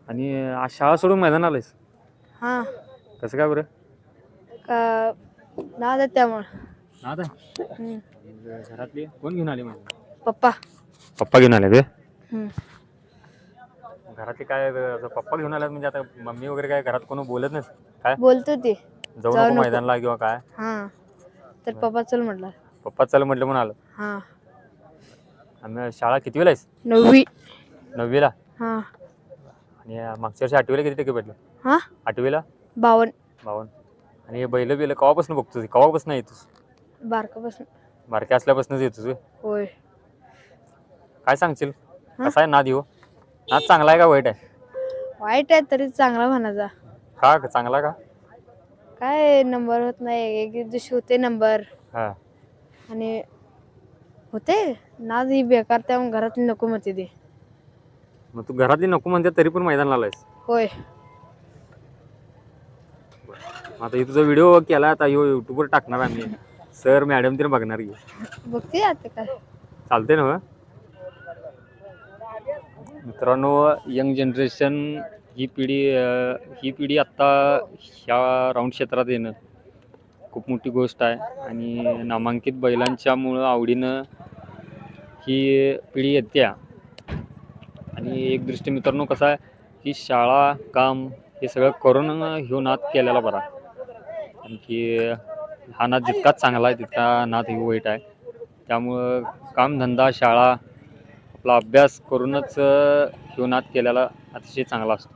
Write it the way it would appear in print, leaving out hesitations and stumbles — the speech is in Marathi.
आणि आज शाळा सोडून मैदान आलायस हा कसं काय बरं? का नाद आहे त्यामुळं. आता घरातली कोण घेऊन आले मैदान? पप्पा. पप्पा घेऊन आले ते हम्म. घरातले काय पप्पा घेऊन आल्यात म्हणजे आता मम्मी वगैरे काय घरात कोण बोलत नाही काय बोलतो ते जाऊ नको मैदानला किंवा काय? हा तर पप्पा चल म्हटलं. पप्पा चल म्हटलं म्हणून आलं. हा आम्ही शाळा कितवीला आहेस? 9वी. 9वीला. हा आणि मागच्या वर्षी 8वीला किती टक्के पडले? हा 8वीला 52. 52. आणि हे बैल केव्हापासून बघतो केव्हापासून येतोस? बारकापासून. बारक्या असल्यापासूनच येतोस? होय. काय सांगशील कसा आहे नाद? नाद चांगला आहे का वाईट आहे? वाईट आहे तरी चांगला म्हणायचा. का चांगला का? काय नंबर होत नाही, एक दिवशी होते नंबर. हा आणि होते नाद ही बेकार त्यामुळे घरातली नको म्हणते ते. मग तू घरातली नको म्हणते तरी पण मैदानाला आलायस? होय. आता तुझा व्हिडिओ केला आता युट्यूबवर टाकणार आम्ही. सर मॅडम तरी बघणार की. बघते आता काय चालते ना? मित्रांनो यंग जनरेशन ही पिढी आत्ता ह्या राऊंड क्षेत्रात येणं खूप मोठी गोष्ट आहे. आणि नामांकित बैलांच्यामुळं आवडीनं ही पिढी येत्या. आणि एक दृष्टी मित्रांनो कसं आहे की शाळा काम हे सगळं करून ह्यो नाद केलेला बरा. आणखी हा नाद जितकाच चांगला आहे तितका नाद ही वाईट आहे. त्यामुळं कामधंदा शाळा आपला अभ्यास करूनच ह्यो नाद केलेला अतिशय चांगला असतो.